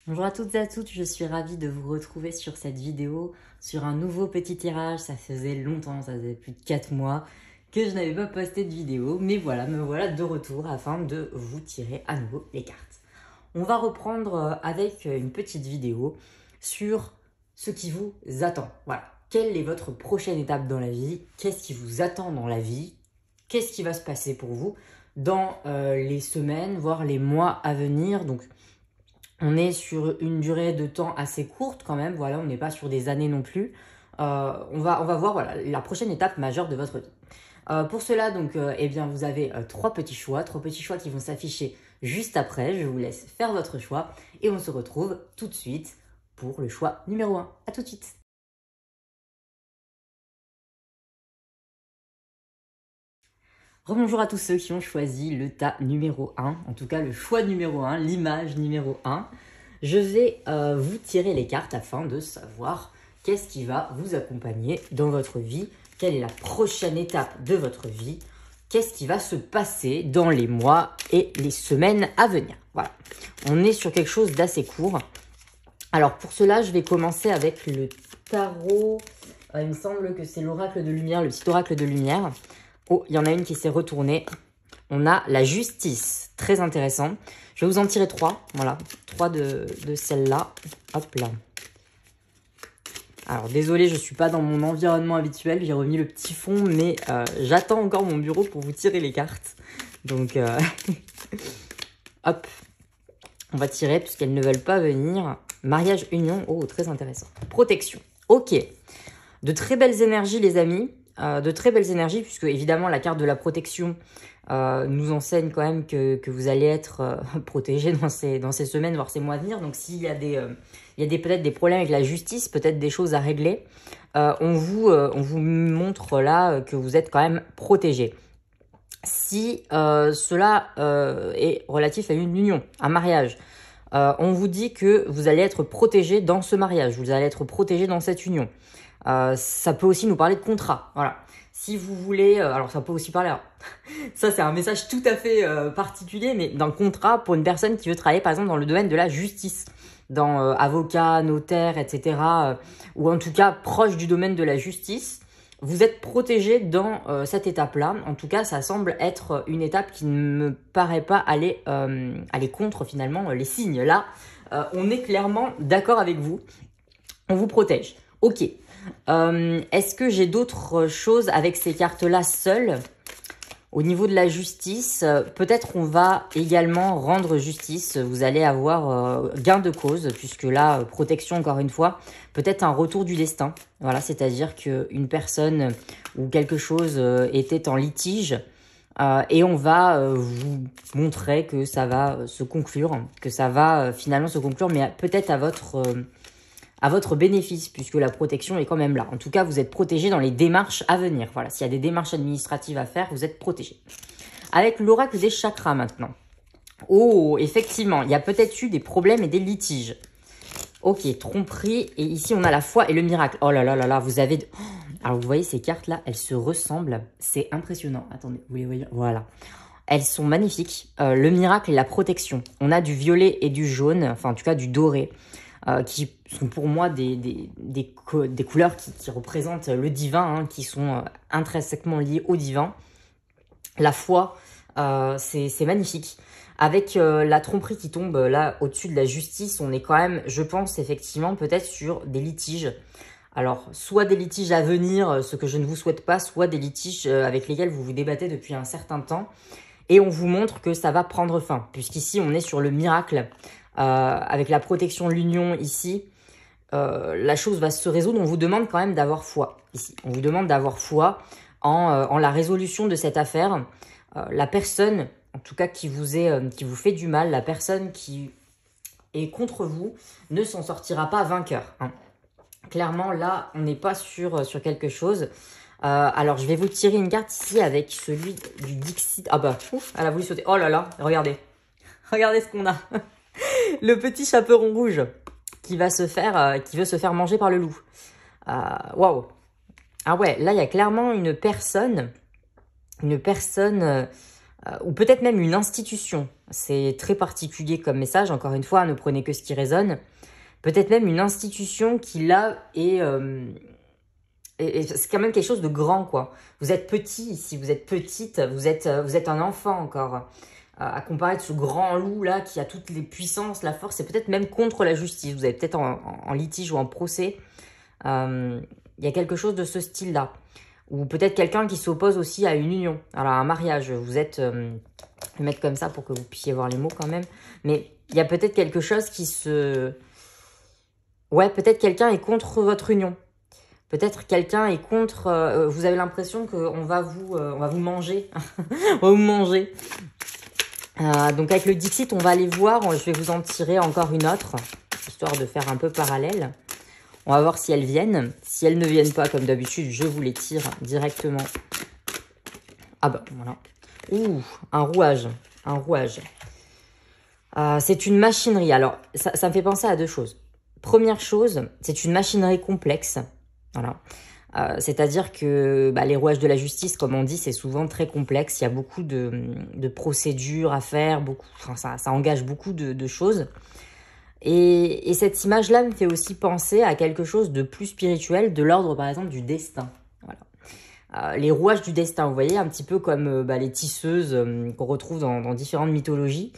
Bonjour à toutes et à tous, je suis ravie de vous retrouver sur cette vidéo, sur un nouveau petit tirage. Ça faisait longtemps, ça faisait plus de 4 mois que je n'avais pas posté de vidéo, mais voilà, me voilà de retour afin de vous tirer à nouveau les cartes. On va reprendre avec une petite vidéo sur ce qui vous attend. Voilà, quelle est votre prochaine étape dans la vie? Qu'est-ce qui vous attend dans la vie? Qu'est-ce qui va se passer pour vous dans les semaines, voire les mois à venir? Donc, on est sur une durée de temps assez courte quand même, voilà, on n'est pas sur des années non plus. On va voir voilà, la prochaine étape majeure de votre vie. Pour cela, donc, eh bien, vous avez trois petits choix qui vont s'afficher juste après. Je vous laisse faire votre choix et on se retrouve tout de suite pour le choix numéro 1. À tout de suite. Rebonjour à tous ceux qui ont choisi le tas numéro 1, en tout cas le choix numéro 1, l'image numéro 1. Je vais vous tirer les cartes afin de savoir qu'est-ce qui va vous accompagner dans votre vie, quelle est la prochaine étape de votre vie, qu'est-ce qui va se passer dans les mois et les semaines à venir. Voilà, on est sur quelque chose d'assez court. Alors pour cela, je vais commencer avec le tarot, il me semble que c'est l'oracle de lumière, le petit oracle de lumière. Oh, il y en a une qui s'est retournée. On a la justice, très intéressant. Je vais vous en tirer 3, voilà, 3 de celle-là. Hop là. Alors désolé, je ne suis pas dans mon environnement habituel, j'ai remis le petit fond, mais j'attends encore mon bureau pour vous tirer les cartes. Donc, hop, on va tirer puisqu'elles ne veulent pas venir. Mariage, union, oh, très intéressant. Protection, ok. De très belles énergies les amis. De très belles énergies, puisque évidemment la carte de la protection nous enseigne quand même que vous allez être protégé dans ces semaines, voire ces mois à venir. Donc s'il y a peut-être des problèmes avec la justice, peut-être des choses à régler, on vous montre là que vous êtes quand même protégé. Si cela est relatif à une union, un mariage, on vous dit que vous allez être protégé dans ce mariage, vous allez être protégé dans cette union. Ça peut aussi nous parler de contrat, voilà. Si vous voulez, alors ça peut aussi parler, alors, ça c'est un message tout à fait particulier, mais d'un contrat pour une personne qui veut travailler par exemple dans le domaine de la justice, dans avocat, notaire, etc., ou en tout cas proche du domaine de la justice, vous êtes protégé dans cette étape-là. En tout cas, ça semble être une étape qui ne me paraît pas aller contre finalement les signes. Là, on est clairement d'accord avec vous, on vous protège. Ok. Est-ce que j'ai d'autres choses avec ces cartes-là seules? Au niveau de la justice, peut-être on va également rendre justice. Vous allez avoir gain de cause, puisque là, protection encore une fois, peut-être un retour du destin. Voilà, c'est-à-dire qu'une personne ou quelque chose était en litige et on va vous montrer que ça va se conclure, que ça va finalement se conclure, mais peut-être à votre bénéfice, puisque la protection est quand même là. En tout cas, vous êtes protégé dans les démarches à venir. Voilà, s'il y a des démarches administratives à faire, vous êtes protégé. Avec l'oracle des chakras maintenant. Oh, effectivement, il y a peut-être eu des problèmes et des litiges. Ok, tromperie. Et ici, on a la foi et le miracle. Oh là là là là, vous avez... Oh, alors, vous voyez, ces cartes-là, elles se ressemblent. C'est impressionnant. Attendez, vous les voyez? Voilà. Elles sont magnifiques. Le miracle et la protection. On a du violet et du jaune, enfin, en tout cas, du doré. Qui sont pour moi des couleurs qui représentent le divin, hein, qui sont intrinsèquement liées au divin. La foi, c'est magnifique. Avec la tromperie qui tombe là au-dessus de la justice, on est quand même, je pense effectivement, peut-être sur des litiges. Alors, soit des litiges à venir, ce que je ne vous souhaite pas, soit des litiges avec lesquels vous vous débattez depuis un certain temps. Et on vous montre que ça va prendre fin, puisqu'ici on est sur le miracle. Avec la protection, l'union ici, la chose va se résoudre. On vous demande quand même d'avoir foi ici. On vous demande d'avoir foi en la résolution de cette affaire. La personne, en tout cas qui vous fait du mal, la personne qui est contre vous, ne s'en sortira pas vainqueur. Hein. Clairement, là, on n'est pas sur quelque chose. Alors, je vais vous tirer une carte ici avec celui du Dixit. Ah bah, ouf, elle a voulu sauter. Oh là là, regardez. Regardez ce qu'on a. Le petit chaperon rouge qui veut se faire manger par le loup. Waouh. Ah ouais, là, il y a clairement une personne ou peut-être même une institution. C'est très particulier comme message, encore une fois, ne prenez que ce qui résonne. Peut-être même une institution qui là et c'est quand même quelque chose de grand, quoi. Vous êtes petit ici, vous êtes petite, vous êtes un enfant encore. À comparer de ce grand loup là qui a toutes les puissances, la force, et peut-être même contre la justice. Vous êtes peut-être en litige ou en procès. Il y a quelque chose de ce style-là. Ou peut-être quelqu'un qui s'oppose aussi à une union, alors à un mariage. Vous êtes, je vais mettre comme ça pour que vous puissiez voir les mots quand même. Mais il y a peut-être quelque chose qui se... Ouais, peut-être quelqu'un est contre votre union. Peut-être quelqu'un est contre... vous avez l'impression qu'on va vous manger. On va vous manger. Donc avec le Dixit, on va aller voir. Je vais vous en tirer encore une autre, histoire de faire un peu parallèle. On va voir si elles viennent. Si elles ne viennent pas, comme d'habitude, je vous les tire directement. Ah bah, voilà. Ouh, un rouage. Un rouage. C'est une machinerie. Alors, ça me fait penser à deux choses. Première chose, c'est une machinerie complexe. Voilà. C'est-à-dire que les rouages de la justice, comme on dit, c'est souvent très complexe. Il y a beaucoup de procédures à faire. Ça engage beaucoup de choses. Et cette image-là me fait aussi penser à quelque chose de plus spirituel, de l'ordre, par exemple, du destin. Voilà. Les rouages du destin, vous voyez, un petit peu comme les tisseuses qu'on retrouve dans différentes mythologies,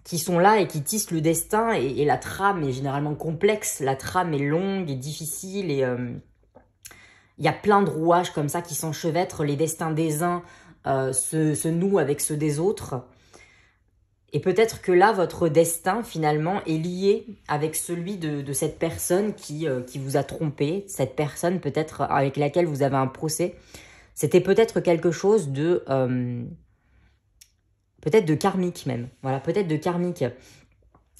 qui sont là et qui tissent le destin, et la trame est généralement complexe, la trame est longue et difficile, et il y a plein de rouages comme ça qui s'enchevêtrent, les destins des uns se nouent avec ceux des autres. Et peut-être que là, votre destin, finalement, est lié avec celui de cette personne qui vous a trompé, cette personne peut-être avec laquelle vous avez un procès. C'était peut-être quelque chose de... peut-être de karmique même. Voilà, peut-être de karmique.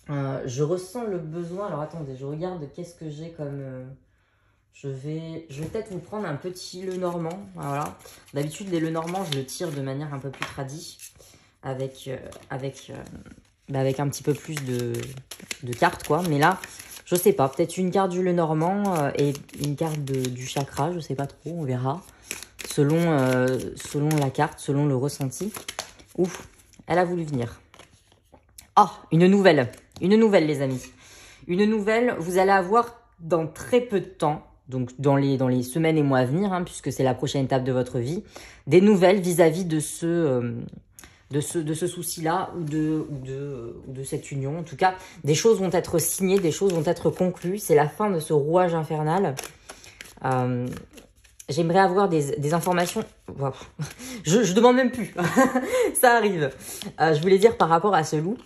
Je ressens le besoin... Alors attendez, je regarde qu'est-ce que j'ai comme... Je vais peut-être vous prendre un petit Lenormand. Voilà. D'habitude, les Lenormands, je le tire de manière un peu plus tradie. Avec un petit peu plus de cartes, quoi. Mais là, je sais pas, peut-être une carte du Lenormand et une carte du chakra, je sais pas trop, on verra. Selon la carte, selon le ressenti. Ouf, elle a voulu venir. Ah, une nouvelle, les amis. Une nouvelle, vous allez avoir dans très peu de temps, donc dans les semaines et mois à venir, hein, puisque c'est la prochaine étape de votre vie, des nouvelles vis-à-vis de ce souci-là ou de cette union. En tout cas, des choses vont être signées, des choses vont être conclues. C'est la fin de ce rouage infernal. J'aimerais avoir des informations. Wow. Je demande même plus. Ça arrive. Je voulais dire par rapport à ce loup,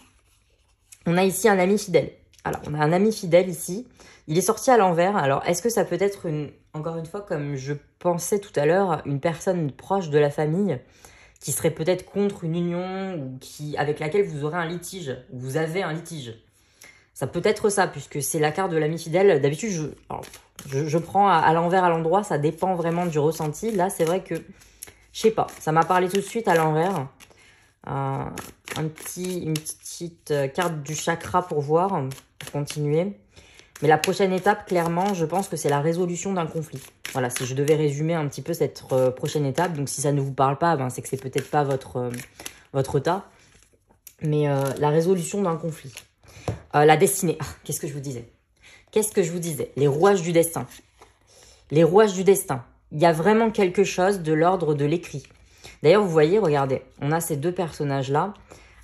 on a ici un ami fidèle. Alors, on a un ami fidèle ici. Il est sorti à l'envers. Alors, est-ce que ça peut être, encore une fois, comme je pensais tout à l'heure, une personne proche de la famille qui serait peut-être contre une union ou avec laquelle vous aurez un litige, ou vous avez un litige. Ça peut être ça, puisque c'est la carte de l'ami fidèle. D'habitude, je prends à l'envers, à l'endroit, ça dépend vraiment du ressenti. Là, c'est vrai que, je sais pas, ça m'a parlé tout de suite à l'envers. Une petite carte du chakra pour voir, pour continuer. Mais la prochaine étape, clairement, je pense que c'est la résolution d'un conflit. Voilà, si je devais résumer un petit peu cette prochaine étape, donc si ça ne vous parle pas, c'est que c'est peut-être pas votre tas. Mais la résolution d'un conflit. La destinée. Qu'est-ce que je vous disais? Les rouages du destin. Les rouages du destin. Il y a vraiment quelque chose de l'ordre de l'écrit. D'ailleurs, vous voyez, regardez, on a ces deux personnages-là.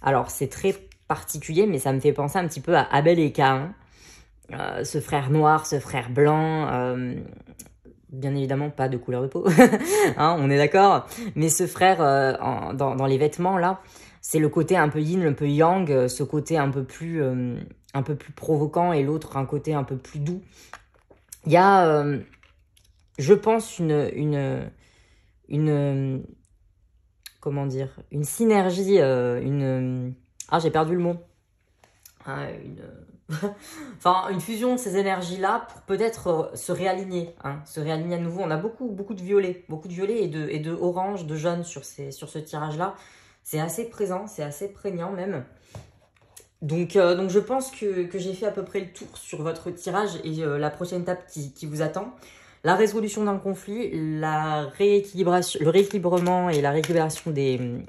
Alors, c'est très particulier, mais ça me fait penser un petit peu à Abel et Caïn. Ce frère noir, ce frère blanc, bien évidemment pas de couleur de peau, hein, on est d'accord. Mais ce frère dans les vêtements là, c'est le côté un peu yin, un peu yang, ce côté un peu plus provoquant et l'autre un côté un peu plus doux. Il y a, je pense une comment dire, une synergie, j'ai perdu le mot. Enfin, une fusion de ces énergies-là pour peut-être se réaligner à nouveau. On a beaucoup de violets et de orange, de jaune sur ce tirage-là. C'est assez présent, c'est assez prégnant même. Donc je pense que j'ai fait à peu près le tour sur votre tirage et la prochaine étape qui vous attend. La résolution d'un conflit, le rééquilibrement et la récupération des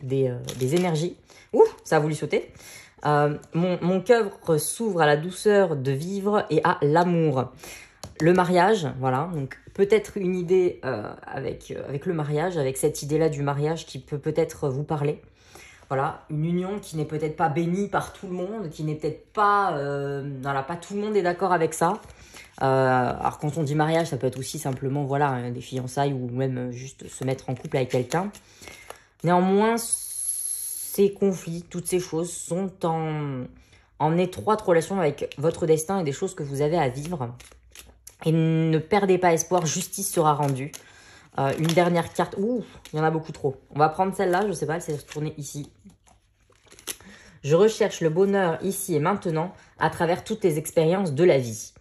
des énergies. Ouh, ça a voulu sauter. Mon cœur s'ouvre à la douceur de vivre et à l'amour. Le mariage, voilà, donc peut-être une idée avec le mariage, avec cette idée-là du mariage qui peut peut-être vous parler. Voilà, une union qui n'est peut-être pas bénie par tout le monde, qui n'est peut-être pas... voilà, pas tout le monde est d'accord avec ça. Alors quand on dit mariage, ça peut être aussi simplement voilà, des fiançailles ou même juste se mettre en couple avec quelqu'un. Néanmoins, ces conflits, toutes ces choses sont en étroite relation avec votre destin et des choses que vous avez à vivre. Et ne perdez pas espoir, justice sera rendue. Une dernière carte. Ouh, il y en a beaucoup trop. On va prendre celle-là, je ne sais pas, elle s'est retournée ici. Je recherche le bonheur ici et maintenant à travers toutes les expériences de la vie.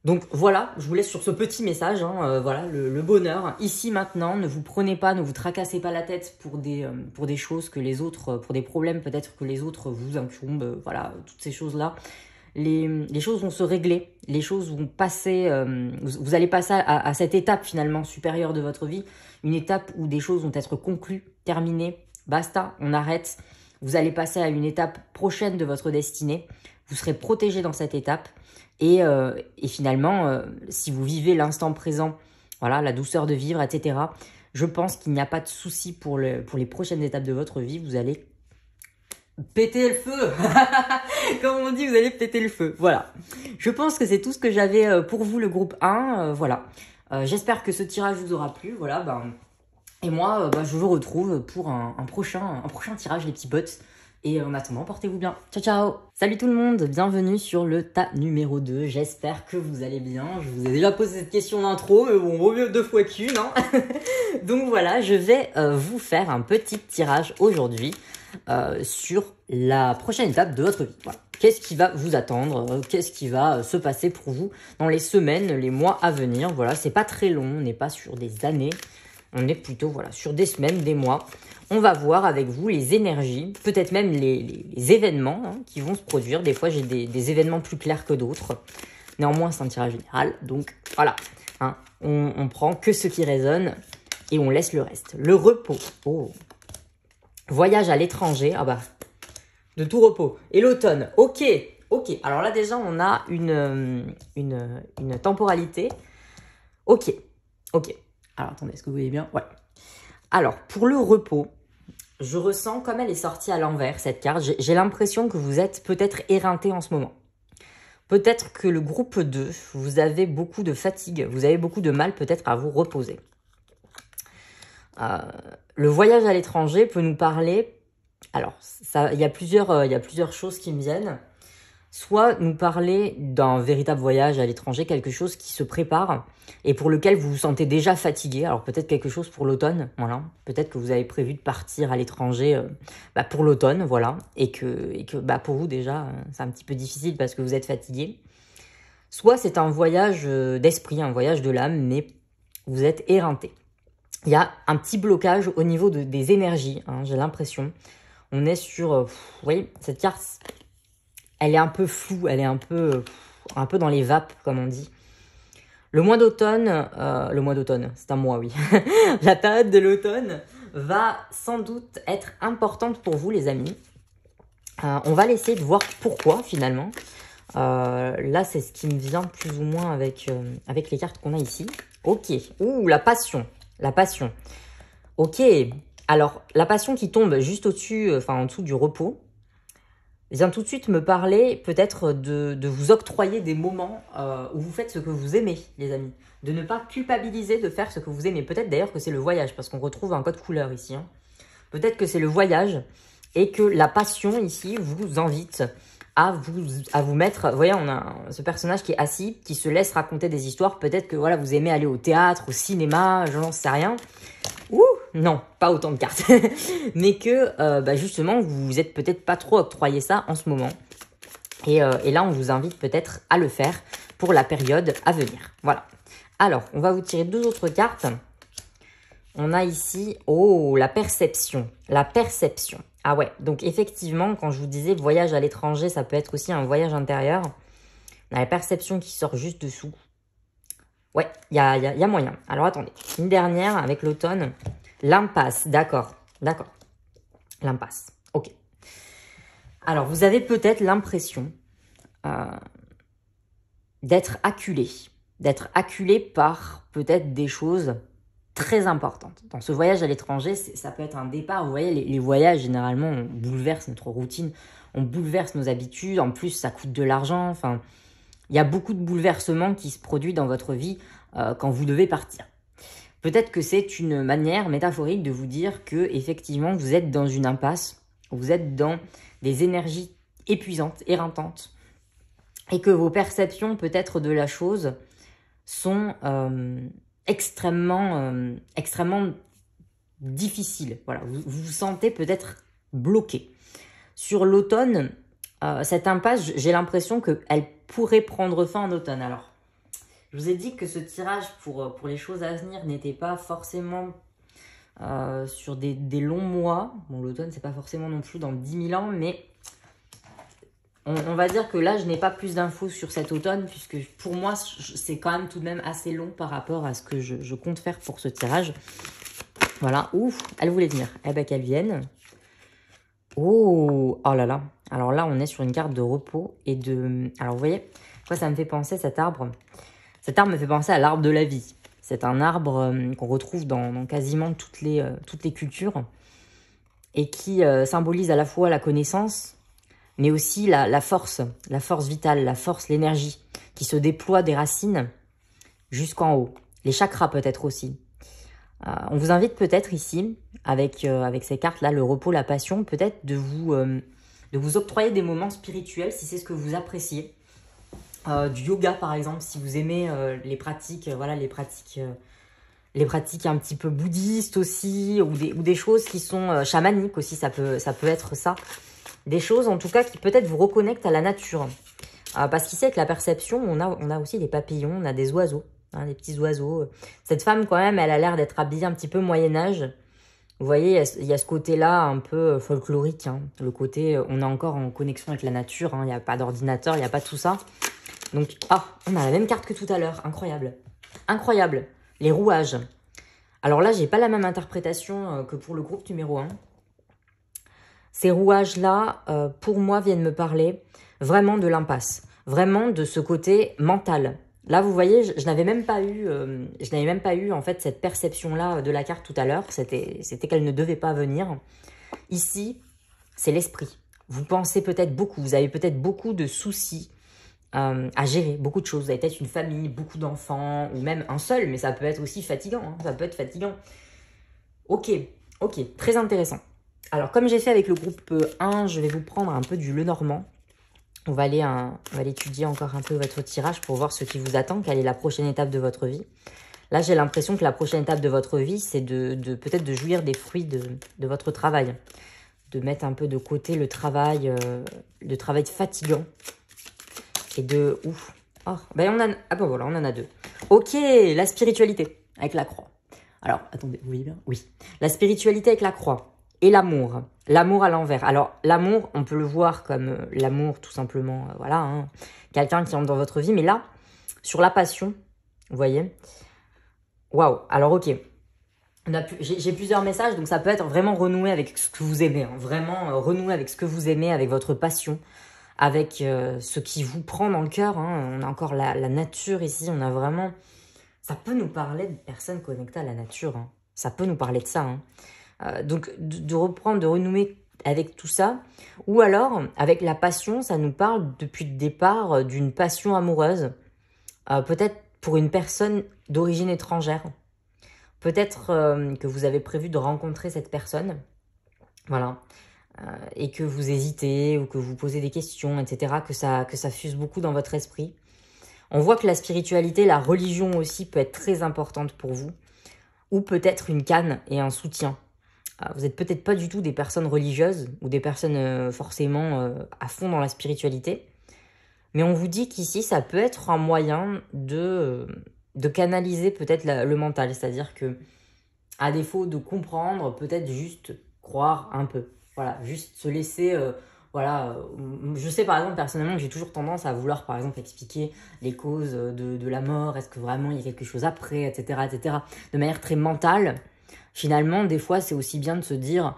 Donc voilà, je vous laisse sur ce petit message. Voilà, le bonheur ici maintenant. Ne vous prenez pas, ne vous tracassez pas la tête pour des choses que les autres, pour des problèmes peut-être que les autres vous incombent. Voilà, toutes ces choses-là. Les choses vont se régler, les choses vont passer, vous allez passer à cette étape finalement supérieure de votre vie, une étape où des choses vont être conclues, terminées, basta, on arrête. Vous allez passer à une étape prochaine de votre destinée, vous serez protégé dans cette étape et finalement, si vous vivez l'instant présent, voilà, la douceur de vivre, etc., je pense qu'il n'y a pas de souci pour les prochaines étapes de votre vie, vous allez péter le feu. Comme on dit, vous allez péter le feu. Voilà. Je pense que c'est tout ce que j'avais pour vous, le groupe 1. Voilà. J'espère que ce tirage vous aura plu. Voilà. Et moi, je vous retrouve pour un prochain tirage, les petits bots. Et en attendant, portez-vous bien. Ciao, ciao. Salut tout le monde. Bienvenue sur le tas numéro 2. J'espère que vous allez bien. Je vous ai déjà posé cette question d'intro, mais bon, vaut mieux 2 fois qu'une. Hein. Donc voilà, je vais vous faire un petit tirage aujourd'hui. Sur la prochaine étape de votre vie. Voilà. Qu'est-ce qui va vous attendre? Qu'est-ce qui va se passer pour vous dans les semaines, les mois à venir? Voilà, c'est pas très long, on n'est pas sur des années, on est plutôt voilà, sur des semaines, des mois. On va voir avec vous les énergies, peut-être même les événements qui vont se produire. Des fois, j'ai des événements plus clairs que d'autres. Néanmoins, c'est un tirage général, donc voilà. On prend que ce qui résonne et on laisse le reste. Le repos. Oh. Voyage à l'étranger, de tout repos. Et l'automne, ok. Alors là déjà, on a une temporalité. Ok. Alors attendez, est-ce que vous voyez bien? Ouais. Alors, pour le repos, je ressens comme elle est sortie à l'envers, cette carte. J'ai l'impression que vous êtes peut-être éreinté en ce moment. Peut-être que le groupe 2, vous avez beaucoup de fatigue, vous avez beaucoup de mal peut-être à vous reposer. Le voyage à l'étranger peut nous parler, alors il y a plusieurs choses qui me viennent, soit nous parler d'un véritable voyage à l'étranger, quelque chose qui se prépare et pour lequel vous vous sentez déjà fatigué, alors peut-être quelque chose pour l'automne, voilà, peut-être que vous avez prévu de partir à l'étranger pour l'automne, voilà, et que pour vous déjà c'est un petit peu difficile parce que vous êtes fatigué, soit c'est un voyage d'esprit, un voyage de l'âme, mais vous êtes éreinté. Il y a un petit blocage au niveau des énergies, j'ai l'impression. On est sur... vous voyez, cette carte, elle est un peu floue, elle est un peu dans les vapes, comme on dit. Le mois d'automne, c'est un mois, oui. La période de l'automne va sans doute être importante pour vous, les amis. On va essayer de voir pourquoi, finalement. Là, c'est ce qui me vient plus ou moins avec les cartes qu'on a ici. Ok. Ouh, la passion. La passion. Ok. Alors, la passion qui tombe juste au-dessus, en dessous du repos, vient tout de suite me parler peut-être de vous octroyer des moments où vous faites ce que vous aimez, les amis. De ne pas culpabiliser de faire ce que vous aimez. Peut-être d'ailleurs que c'est le voyage, parce qu'on retrouve un code couleur ici. Peut-être que c'est le voyage et que la passion ici vous invite à vous mettre... Vous voyez, on a ce personnage qui est assis, qui se laisse raconter des histoires. Peut-être que voilà, vous aimez aller au théâtre, au cinéma, je n'en sais rien. Ouh, non, pas autant de cartes. Mais que justement, vous êtes peut-être pas trop octroyé ça en ce moment. Et là, on vous invite peut-être à le faire pour la période à venir. Voilà. Alors, on va vous tirer 2 autres cartes. On a ici, la perception. La perception. Ah ouais, donc effectivement, quand je vous disais voyage à l'étranger, ça peut être aussi un voyage intérieur. On a la perception qui sort juste dessous. Ouais, il y a moyen. Alors attendez, une dernière avec l'automne. L'impasse, d'accord. L'impasse. Ok. Alors, vous avez peut-être l'impression d'être acculé. D'être acculé par peut-être des choses très importantes. Dans ce voyage à l'étranger, ça peut être un départ. Vous voyez, les voyages, généralement, on bouleverse notre routine, on bouleverse nos habitudes. En plus, ça coûte de l'argent. Enfin, il y a beaucoup de bouleversements qui se produisent dans votre vie quand vous devez partir. Peut-être que c'est une manière métaphorique de vous dire que effectivement vous êtes dans une impasse, vous êtes dans des énergies épuisantes, éreintantes, et que vos perceptions peut-être de la chose sont extrêmement difficiles. Voilà, vous vous sentez peut-être bloqué. Sur l'automne, cette impasse, j'ai l'impression qu'elle pourrait prendre fin en automne. Alors, je vous ai dit que ce tirage pour les choses à venir n'était pas forcément sur des longs mois. Bon, l'automne, c'est pas forcément non plus dans 10 000 ans, mais on va dire que là, je n'ai pas plus d'infos sur cet automne, puisque pour moi, c'est quand même tout de même assez long par rapport à ce que je compte faire pour ce tirage. Voilà, ouf, elle voulait venir. Eh ben, qu'elle vienne. Oh, oh là là. Alors là, on est sur une carte de repos et de... Alors, vous voyez, quoi ça me fait penser, cet arbre? Cet arbre me fait penser à l'arbre de la vie. C'est un arbre qu'on retrouve dans quasiment toutes les cultures et qui symbolise à la fois la connaissance, mais aussi la force vitale, la force, l'énergie qui se déploie des racines jusqu'en haut. Les chakras peut-être aussi. On vous invite peut-être ici, avec ces cartes-là, le repos, la passion, peut-être de vous octroyer des moments spirituels si c'est ce que vous appréciez. Du yoga par exemple, si vous aimez les pratiques, voilà, les pratiques un petit peu bouddhistes aussi, ou des choses qui sont chamaniques aussi, ça peut être ça. Des choses en tout cas qui peut-être vous reconnectent à la nature. Parce qu'ici avec la perception, on a aussi des papillons, on a des oiseaux, hein, des petits oiseaux. Cette femme quand même, elle a l'air d'être habillée un petit peu Moyen-Âge. Vous voyez, il y a ce côté-là un peu folklorique, hein. Le côté, on est encore en connexion avec la nature, hein. Il n'y a pas d'ordinateur, il n'y a pas tout ça. Donc, on a la même carte que tout à l'heure. Incroyable. Incroyable. Les rouages. Alors là, j'ai pas la même interprétation que pour le groupe numéro 1. Ces rouages-là, pour moi, viennent me parler vraiment de l'impasse. Vraiment de ce côté mental. Là, vous voyez, je n'avais même pas eu, en fait, cette perception-là de la carte tout à l'heure. C'était qu'elle ne devait pas venir. Ici, c'est l'esprit. Vous pensez peut-être beaucoup. Vous avez peut-être beaucoup de soucis à gérer, beaucoup de choses. Vous avez peut-être une famille, beaucoup d'enfants, ou même un seul, mais ça peut être aussi fatigant. Hein, ça peut être fatigant. Ok, très intéressant. Alors, comme j'ai fait avec le groupe 1, je vais vous prendre un peu du Lenormand. On va aller étudier encore un peu votre tirage pour voir ce qui vous attend, quelle est la prochaine étape de votre vie. Là, j'ai l'impression que la prochaine étape de votre vie, c'est peut-être de jouir des fruits de votre travail. De mettre un peu de côté le travail fatigant. Et de... Ouf. Oh, ben voilà, on en a deux. Ok, la spiritualité avec la croix. Alors, attendez, vous voyez bien? Oui. La spiritualité avec la croix. Et l'amour. L'amour à l'envers. Alors, l'amour, on peut le voir comme l'amour, tout simplement. Voilà, hein, quelqu'un qui entre dans votre vie. Mais là, sur la passion, vous voyez? Waouh. Alors, ok. J'ai plusieurs messages, donc ça peut être vraiment renouer avec ce que vous aimez. Hein, vraiment renouer avec ce que vous aimez, avec votre passion, avec ce qui vous prend dans le cœur. Hein. On a encore la nature ici. On a vraiment... Ça peut nous parler de personnes connectées à la nature. Hein. Ça peut nous parler de ça. Hein. Donc, de reprendre, de renouer avec tout ça. Ou alors, avec la passion, ça nous parle depuis le départ d'une passion amoureuse. Peut-être pour une personne d'origine étrangère. Peut-être que vous avez prévu de rencontrer cette personne. Voilà. Et que vous hésitez ou que vous posez des questions, etc. Que ça fuse beaucoup dans votre esprit. On voit que la spiritualité, la religion aussi peut être très importante pour vous. Ou peut-être une canne et un soutien. Vous n'êtes peut-être pas du tout des personnes religieuses ou des personnes forcément à fond dans la spiritualité. Mais on vous dit qu'ici, ça peut être un moyen de canaliser peut-être le mental. C'est-à-dire que, à défaut de comprendre, peut-être juste croire un peu. Voilà, juste se laisser... voilà, je sais par exemple personnellement que j'ai toujours tendance à vouloir par exemple expliquer les causes de la mort. Est-ce que vraiment il y a quelque chose après, etc., etc. De manière très mentale. Finalement, des fois, c'est aussi bien de se dire,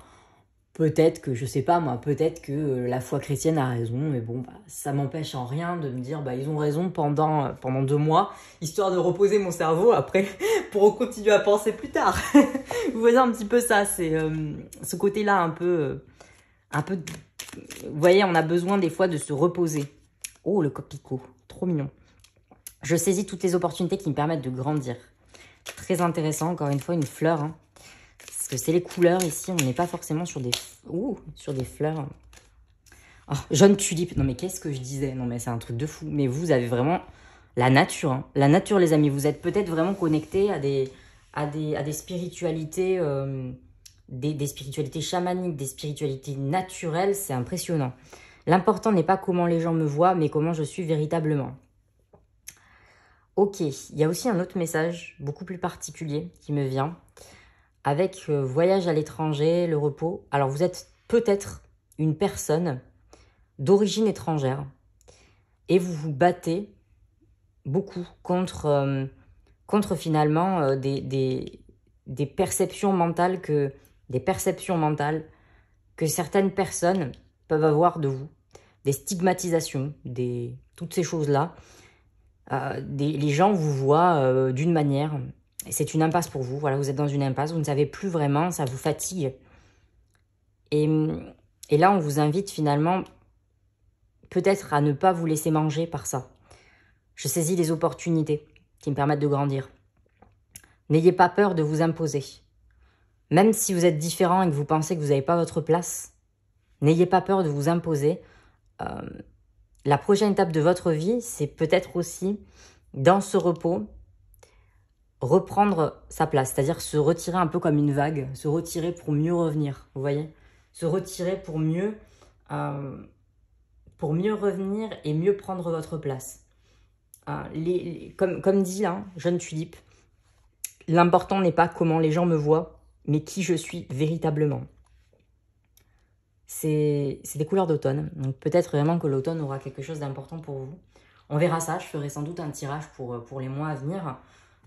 peut-être que, je sais pas moi, peut-être que la foi chrétienne a raison, mais bon, bah, ça m'empêche en rien de me dire, bah ils ont raison pendant 2 mois, histoire de reposer mon cerveau après, pour continuer à penser plus tard. Vous voyez un petit peu ça, c'est ce côté-là un peu, vous voyez, on a besoin des fois de se reposer. Oh, le coquelicot, trop mignon. Je saisis toutes les opportunités qui me permettent de grandir. Très intéressant, encore une fois, une fleur, hein. Parce que c'est les couleurs ici, on n'est pas forcément sur des fleurs. Oh, jaune tulipe. Non mais qu'est-ce que je disais? Non mais c'est un truc de fou. Mais vous avez vraiment la nature, hein. La nature, les amis. Vous êtes peut-être vraiment connectés à des spiritualités, des spiritualités chamaniques, des spiritualités naturelles. C'est impressionnant. L'important n'est pas comment les gens me voient, mais comment je suis véritablement. Ok, il y a aussi un autre message beaucoup plus particulier qui me vient. Avec voyage à l'étranger, le repos. Alors, vous êtes peut-être une personne d'origine étrangère et vous vous battez beaucoup contre finalement des perceptions mentales que certaines personnes peuvent avoir de vous, des stigmatisations, toutes ces choses-là. Les gens vous voient d'une manière. C'est une impasse pour vous. Voilà, vous êtes dans une impasse. Vous ne savez plus vraiment. Ça vous fatigue. Et là, on vous invite finalement peut-être à ne pas vous laisser manger par ça. Je saisis les opportunités qui me permettent de grandir. N'ayez pas peur de vous imposer. Même si vous êtes différent et que vous pensez que vous n'avez pas votre place, n'ayez pas peur de vous imposer. La prochaine étape de votre vie, c'est peut-être aussi, dans ce repos, reprendre sa place, c'est-à-dire se retirer un peu comme une vague, se retirer pour mieux revenir, vous voyez, se retirer pour mieux revenir et mieux prendre votre place. Comme dit là, jeune tulipe, l'important n'est pas comment les gens me voient, mais qui je suis véritablement. C'est des couleurs d'automne, donc peut-être vraiment que l'automne aura quelque chose d'important pour vous. On verra ça, je ferai sans doute un tirage pour les mois à venir.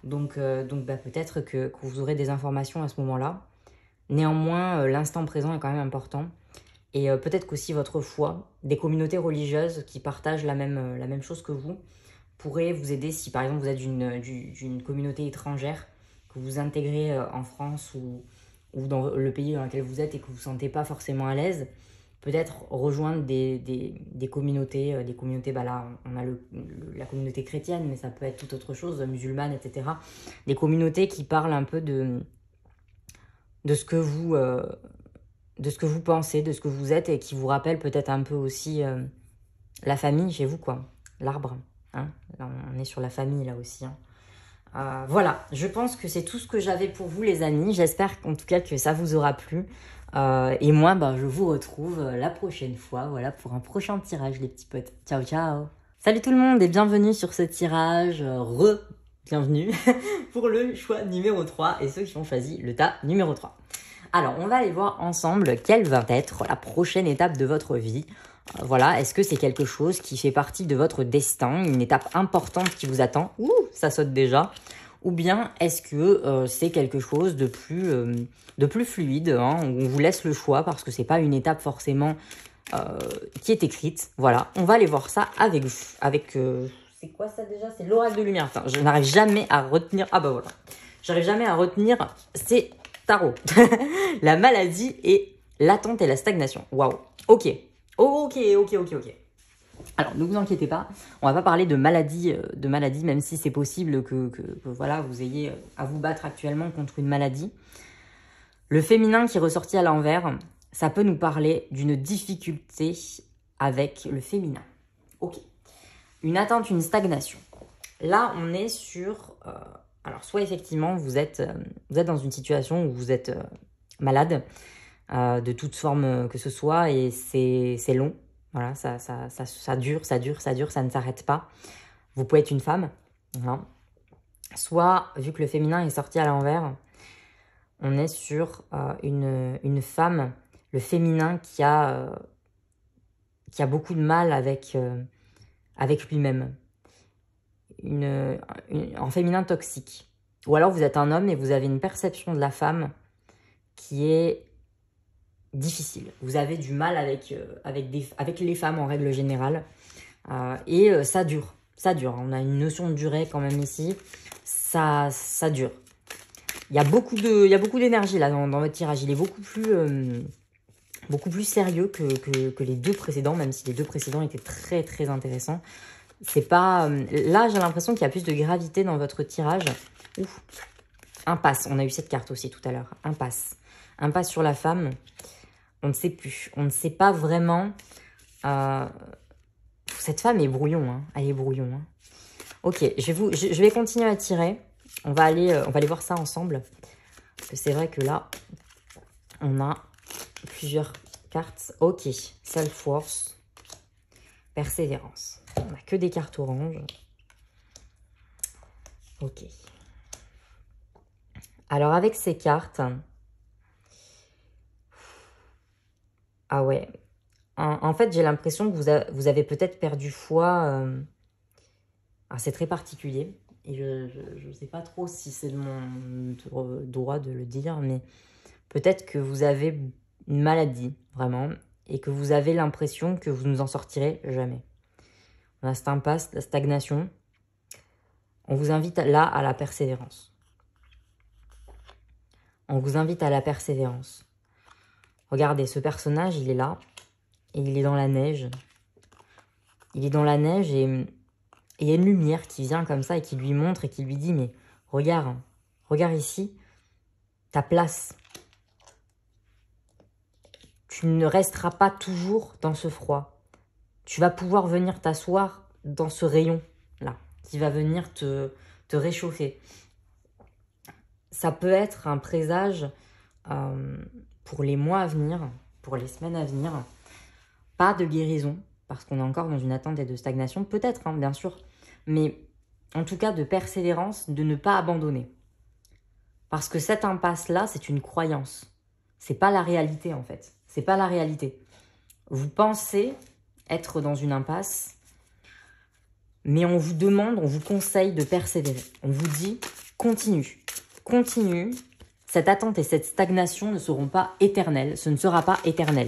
Donc peut-être que vous aurez des informations à ce moment-là. Néanmoins, l'instant présent est quand même important. Et peut-être qu'aussi votre foi, des communautés religieuses qui partagent la même chose que vous, pourraient vous aider si par exemple vous êtes d'une communauté étrangère, que vous intégrez en France ou dans le pays dans lequel vous êtes et que vous ne vous sentez pas forcément à l'aise. Peut-être rejoindre des communautés, bah là on a la communauté chrétienne, mais ça peut être toute autre chose, musulmane, etc. Des communautés qui parlent un peu de ce que vous pensez, de ce que vous êtes et qui vous rappellent peut-être un peu aussi la famille chez vous, quoi, l'arbre. Hein, là, on est sur la famille là aussi. Hein. Voilà, je pense que c'est tout ce que j'avais pour vous les amis. J'espère en tout cas que ça vous aura plu. Et moi, je vous retrouve la prochaine fois, voilà, pour un prochain tirage les petits potes. Ciao, ciao. Salut tout le monde et bienvenue sur ce tirage, bienvenue pour le choix numéro 3 et ceux qui ont choisi le tas numéro 3. Alors, on va aller voir ensemble quelle va être la prochaine étape de votre vie. Voilà, est-ce que c'est quelque chose qui fait partie de votre destin, une étape importante qui vous attend? Ouh, ça saute déjà. Ou bien est-ce que c'est quelque chose de plus fluide, hein, où on vous laisse le choix parce que c'est pas une étape forcément qui est écrite. Voilà, on va aller voir ça avec vous. C'est quoi ça déjà? C'est l'oracle de lumière. Enfin, je n'arrive jamais à retenir. Ah bah voilà. J'arrive jamais à retenir. C'est tarot. La maladie et l'attente et la stagnation. Waouh. Ok. Alors, ne vous inquiétez pas, on va pas parler de maladie, même si c'est possible que voilà, vous ayez à vous battre actuellement contre une maladie. Le féminin qui est ressorti à l'envers, ça peut nous parler d'une difficulté avec le féminin. Ok. Une attente, une stagnation. Là, on est sur... alors, soit effectivement, vous êtes dans une situation où vous êtes malade, de toute forme que ce soit, et c'est long. Voilà, ça dure, ça ne s'arrête pas. Vous pouvez être une femme. Voilà. Soit, vu que le féminin est sorti à l'envers, on est sur une femme, le féminin qui a beaucoup de mal avec lui-même. En féminin toxique. Ou alors vous êtes un homme et vous avez une perception de la femme qui est difficile. Vous avez du mal avec les femmes en règle générale. Ça dure. Ça dure. On a une notion de durée quand même ici. Ça dure. Il y a beaucoup d'énergie là dans votre tirage. Il est beaucoup plus sérieux que les deux précédents, même si les deux précédents étaient très très intéressants. C'est pas... Là, j'ai l'impression qu'il y a plus de gravité dans votre tirage. Ouf. Impasse. On a eu cette carte aussi tout à l'heure. Impasse. Impasse sur la femme. On ne sait plus. On ne sait pas vraiment... Cette femme est brouillon. Hein. Elle est brouillon. Hein. Ok, je vais continuer à tirer. On va aller voir ça ensemble. Parce que c'est vrai que là, on a plusieurs cartes. Ok, self-worth. Persévérance. On n'a que des cartes oranges. Ok. Alors, avec ces cartes... Ah ouais. En fait, j'ai l'impression que vous avez peut-être perdu foi. C'est très particulier. Et je ne sais pas trop si c'est de mon droit de le dire, mais peut-être que vous avez une maladie, vraiment, et que vous avez l'impression que vous ne vous en sortirez jamais. On a cette impasse, la stagnation. On vous invite là à la persévérance. On vous invite à la persévérance. Regardez, ce personnage, il est là, et il est dans la neige. Il est dans la neige, et il y a une lumière qui vient comme ça, et qui lui montre, et qui lui dit, mais regarde ici, ta place. Tu ne resteras pas toujours dans ce froid. Tu vas pouvoir venir t'asseoir dans ce rayon-là, qui va venir te réchauffer. Ça peut être un présage pour les mois à venir, pour les semaines à venir. Pas de guérison, parce qu'on est encore dans une attente et de stagnation, peut-être, hein, bien sûr. Mais en tout cas, de persévérance, de ne pas abandonner. Parce que cette impasse-là, c'est une croyance. C'est pas la réalité, en fait. C'est pas la réalité. Vous pensez être dans une impasse, mais on vous demande, on vous conseille de persévérer. On vous dit, continue. Continue. Cette attente et cette stagnation ne seront pas éternelles. Ce ne sera pas éternel.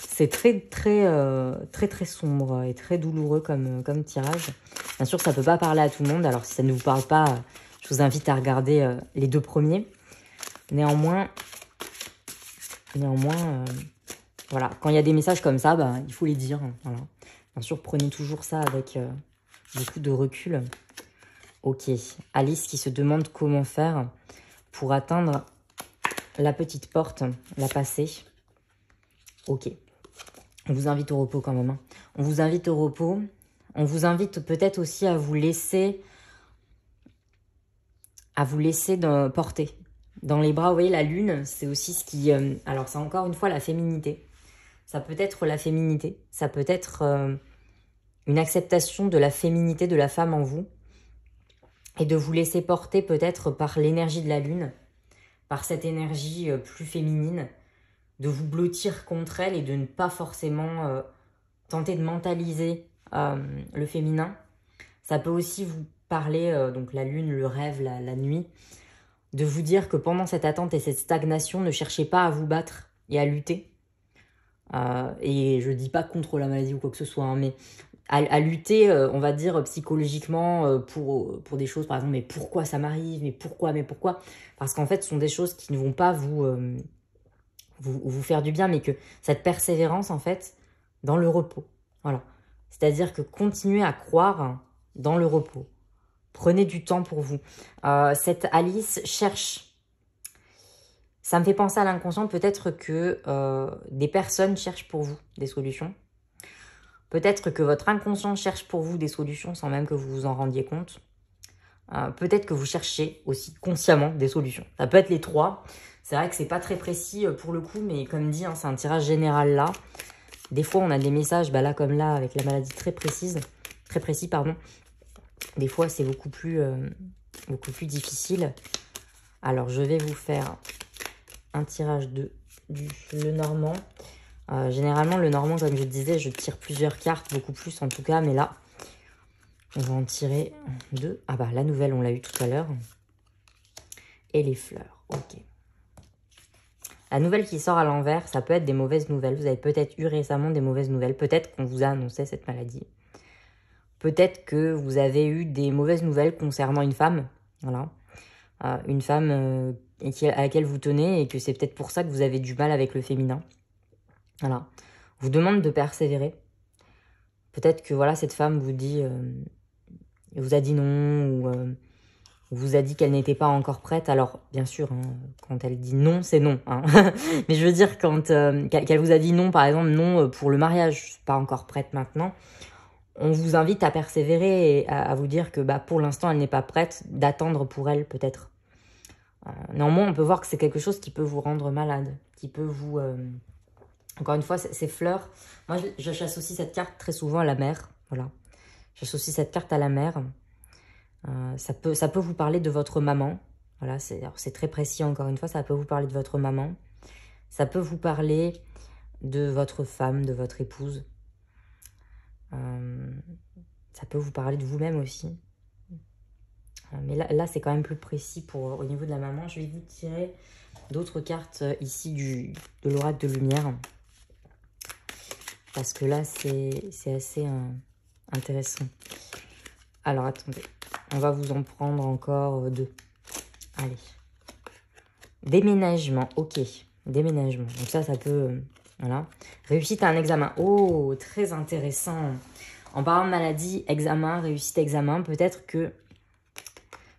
C'est très sombre et très douloureux comme tirage. Bien sûr, ça ne peut pas parler à tout le monde. Alors, si ça ne vous parle pas, je vous invite à regarder les deux premiers. Néanmoins, voilà, quand il y a des messages comme ça, il faut les dire. Voilà. Bien sûr, prenez toujours ça avec beaucoup de recul. Ok, Alice qui se demande comment faire pour atteindre la petite porte, la passer. Ok, on vous invite au repos quand même. Hein. On vous invite au repos. On vous invite peut-être aussi à vous laisser porter. Dans les bras, vous voyez, la lune, c'est aussi ce qui... alors, c'est encore une fois la féminité. Ça peut être la féminité. Ça peut être une acceptation de la féminité de la femme en vous. Et de vous laisser porter peut-être par l'énergie de la lune, par cette énergie plus féminine, de vous blottir contre elle et de ne pas forcément tenter de mentaliser le féminin. Ça peut aussi vous parler, donc la lune, le rêve, la nuit, de vous dire que pendant cette attente et cette stagnation, ne cherchez pas à vous battre et à lutter. Et je dis pas contre la maladie ou quoi que ce soit, hein, mais à lutter, on va dire, psychologiquement pour des choses, par exemple, mais pourquoi ça m'arrive, mais pourquoi, parce qu'en fait, ce sont des choses qui ne vont pas vous faire du bien, mais que cette persévérance, en fait, dans le repos, voilà. C'est-à-dire que continuez à croire dans le repos. Prenez du temps pour vous. Cette Alice cherche... Ça me fait penser à l'inconscient, peut-être que des personnes cherchent pour vous des solutions. Peut-être que votre inconscient cherche pour vous des solutions sans même que vous vous en rendiez compte. Peut-être que vous cherchez aussi consciemment des solutions. Ça peut être les trois. C'est vrai que c'est pas très précis pour le coup, mais comme dit, hein, c'est un tirage général là. Des fois, on a des messages, là comme là, avec la maladie très précis, pardon. Des fois, c'est beaucoup plus difficile. Alors, je vais vous faire un tirage du Lenormand. Généralement, le Normand, comme je disais, je tire plusieurs cartes, beaucoup plus en tout cas, mais là, on va en tirer deux. Ah la nouvelle, on l'a eu tout à l'heure. Et les fleurs, ok. La nouvelle qui sort à l'envers, ça peut être des mauvaises nouvelles. Vous avez peut-être eu récemment des mauvaises nouvelles. Peut-être qu'on vous a annoncé cette maladie. Peut-être que vous avez eu des mauvaises nouvelles concernant une femme. Voilà. Une femme à laquelle vous tenez et que c'est peut-être pour ça que vous avez du mal avec le féminin. Voilà. Vous demande de persévérer. Peut-être que voilà, cette femme vous dit, vous a dit non ou vous a dit qu'elle n'était pas encore prête. Alors, bien sûr, hein, quand elle dit non, c'est non. Hein. Mais je veux dire, quand qu'elle vous a dit non, par exemple, non pour le mariage, je suis pas encore prête maintenant, on vous invite à persévérer et à vous dire que pour l'instant, elle n'est pas prête, d'attendre pour elle, peut-être. Néanmoins, on peut voir que c'est quelque chose qui peut vous rendre malade, qui peut vous... Encore une fois, ces fleurs, moi, j'associe cette carte très souvent à la mer. Voilà. J'associe cette carte à la mer. Ça peut vous parler de votre maman. Voilà, c'est très précis encore une fois, ça peut vous parler de votre maman. Ça peut vous parler de votre femme, de votre épouse. Ça peut vous parler de vous-même aussi. Mais là c'est quand même plus précis au niveau de la maman. Je vais vous tirer d'autres cartes ici de l'oracle de lumière. Parce que là, c'est assez intéressant. Alors, attendez. On va vous en prendre encore 2. Allez. Déménagement. Ok. Déménagement. Donc ça peut... voilà. Réussite à un examen. Oh, très intéressant. En parlant de maladie, examen, réussite, examen, peut-être que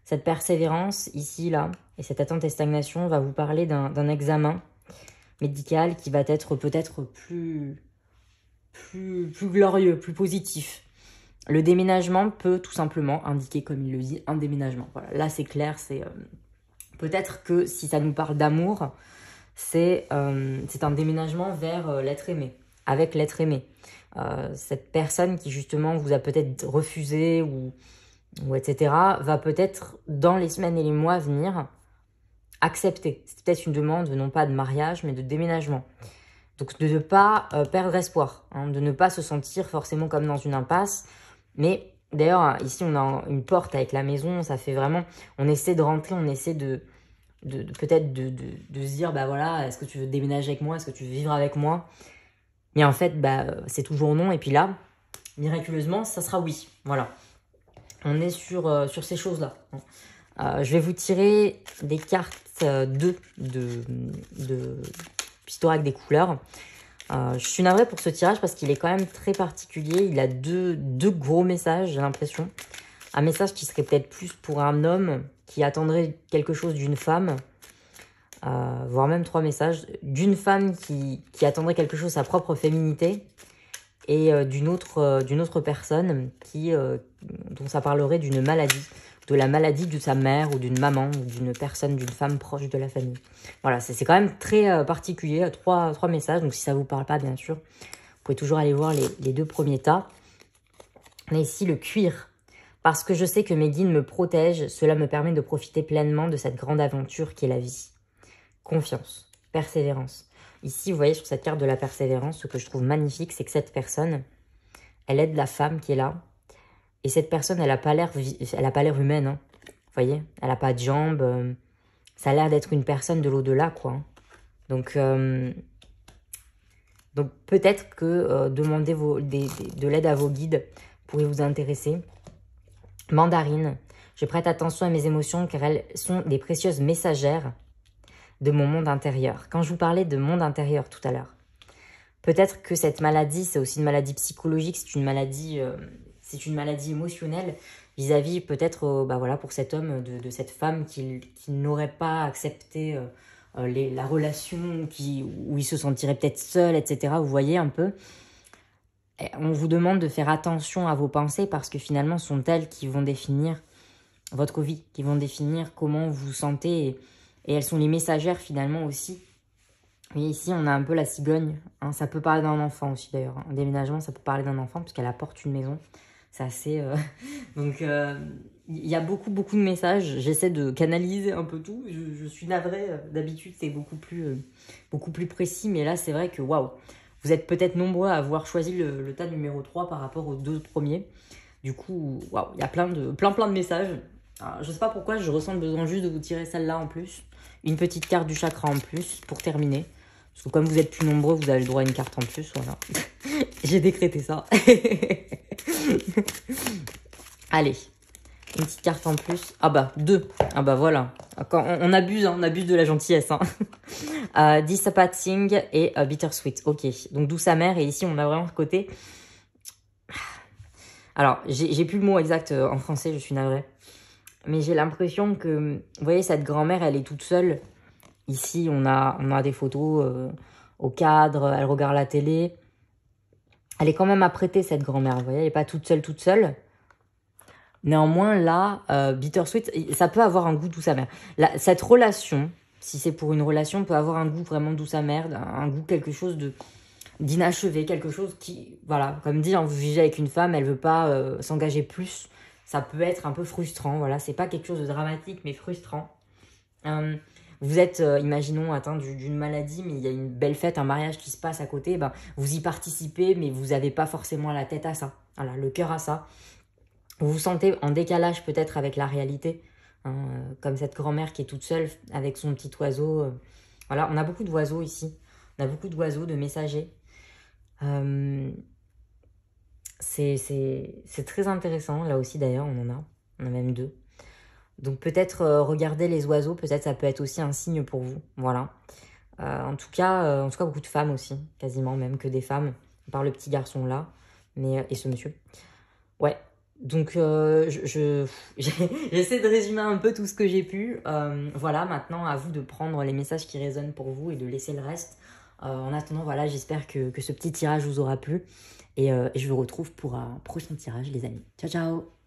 cette persévérance, ici, là, et cette attente et stagnation va vous parler d'un examen médical qui va être peut-être plus glorieux, plus positif. Le déménagement peut tout simplement indiquer, comme il le dit, un déménagement. Voilà, là c'est clair, c'est peut-être que si ça nous parle d'amour, c'est un déménagement vers l'être aimé, avec l'être aimé. Cette personne qui justement vous a peut-être refusé ou etc. va peut-être dans les semaines et les mois à venir accepter. C'est peut-être une demande non pas de mariage mais de déménagement. Donc de ne pas perdre espoir, hein, de ne pas se sentir forcément comme dans une impasse. Mais d'ailleurs, ici on a une porte avec la maison, ça fait vraiment... On essaie de rentrer, on essaie peut-être de se dire, voilà, est-ce que tu veux déménager avec moi, est-ce que tu veux vivre avec moi? Mais en fait, c'est toujours non. Et puis là, miraculeusement, ça sera oui. Voilà. On est sur ces choses-là. Je vais vous tirer des cartes de pistolet avec des couleurs. Je suis navrée pour ce tirage parce qu'il est quand même très particulier. Il a deux gros messages, j'ai l'impression. Un message qui serait peut-être plus pour un homme qui attendrait quelque chose d'une femme, voire même 3 messages. D'une femme qui attendrait quelque chose de sa propre féminité et d'une autre personne dont ça parlerait d'une maladie, de la maladie de sa mère ou d'une maman ou d'une personne, d'une femme proche de la famille. Voilà, c'est quand même très particulier, 3 messages. Donc si ça ne vous parle pas, bien sûr, vous pouvez toujours aller voir les 2 premiers tas. On a ici le cuir. Parce que je sais que mes guides me protègent, cela me permet de profiter pleinement de cette grande aventure qui est la vie. Confiance, persévérance. Ici, vous voyez sur cette carte de la persévérance, ce que je trouve magnifique, c'est que cette personne, elle aide la femme qui est là. Et cette personne, elle n'a pas l'air humaine. Hein. Vous voyez, elle n'a pas de jambes. Ça a l'air d'être une personne de l'au-delà, quoi. Donc peut-être que demander de l'aide à vos guides pourrait vous intéresser. Mandarine. Je prête attention à mes émotions car elles sont des précieuses messagères de mon monde intérieur. Quand je vous parlais de monde intérieur tout à l'heure, peut-être que cette maladie, c'est aussi une maladie psychologique, c'est une maladie émotionnelle vis-à-vis peut-être voilà, pour cet homme, de cette femme qui n'aurait pas accepté la relation, où il se sentirait peut-être seul, etc. Vous voyez un peu. On vous demande de faire attention à vos pensées parce que finalement, ce sont elles qui vont définir votre vie, qui vont définir comment vous vous sentez et elles sont les messagères finalement aussi. Et ici, on a un peu la cigogne. Hein, ça peut parler d'un enfant aussi d'ailleurs. Un déménagement, ça peut parler d'un enfant puisqu'elle apporte une maison. C'est assez... Donc, il y a beaucoup de messages. J'essaie de canaliser un peu tout. Je suis navrée. D'habitude, c'est beaucoup plus précis. Mais là, c'est vrai que waouh. Vous êtes peut-être nombreux à avoir choisi le tas numéro 3 par rapport aux 2 premiers. Du coup, waouh, il y a plein de messages. Alors, je sais pas pourquoi, je ressens le besoin juste de vous tirer celle-là en plus. Une petite carte du chakra en plus pour terminer. Parce que comme vous êtes plus nombreux, vous avez le droit à une carte en plus, voilà. J'ai décrété ça. Allez, une petite carte en plus. Ah bah, 2. Ah bah voilà. Quand on abuse, hein, on abuse de la gentillesse. Hein. Dissipating et Bittersweet. Ok, donc douce amère. Et ici, on a vraiment ce côté... Alors, j'ai plus le mot exact en français, je suis navrée. Mais j'ai l'impression que, vous voyez, cette grand-mère, elle est toute seule. Ici, on a des photos au cadre, elle regarde la télé. Elle est quand même apprêtée, cette grand-mère, vous voyez, elle n'est pas toute seule. Néanmoins, là, Bittersweet, ça peut avoir un goût douce amer. Cette relation, si c'est pour une relation, peut avoir un goût vraiment douce amer, un goût quelque chose d'inachevé, quelque chose qui, voilà, comme dit, hein, vous vivez avec une femme, elle veut pas s'engager plus. Ça peut être un peu frustrant, voilà, c'est pas quelque chose de dramatique, mais frustrant. Vous êtes, imaginons, atteint d'une maladie, mais il y a une belle fête, un mariage qui se passe à côté, ben, vous y participez, mais vous n'avez pas forcément la tête à ça, voilà, le cœur à ça. Vous vous sentez en décalage peut-être avec la réalité, hein, comme cette grand-mère qui est toute seule avec son petit oiseau. Voilà, on a beaucoup d'oiseaux ici, on a beaucoup d'oiseaux, de messagers. C'est très intéressant, là aussi d'ailleurs, on a même 2. Donc peut-être regarder les oiseaux, peut-être ça peut être aussi un signe pour vous, voilà. En tout cas, beaucoup de femmes aussi, quasiment même que des femmes, par le petit garçon là, et ce monsieur. Ouais, donc j'essaie de résumer un peu tout ce que j'ai pu. Voilà, maintenant à vous de prendre les messages qui résonnent pour vous et de laisser le reste. En attendant, voilà, j'espère que ce petit tirage vous aura plu. Et je vous retrouve pour un prochain tirage, les amis. Ciao, ciao!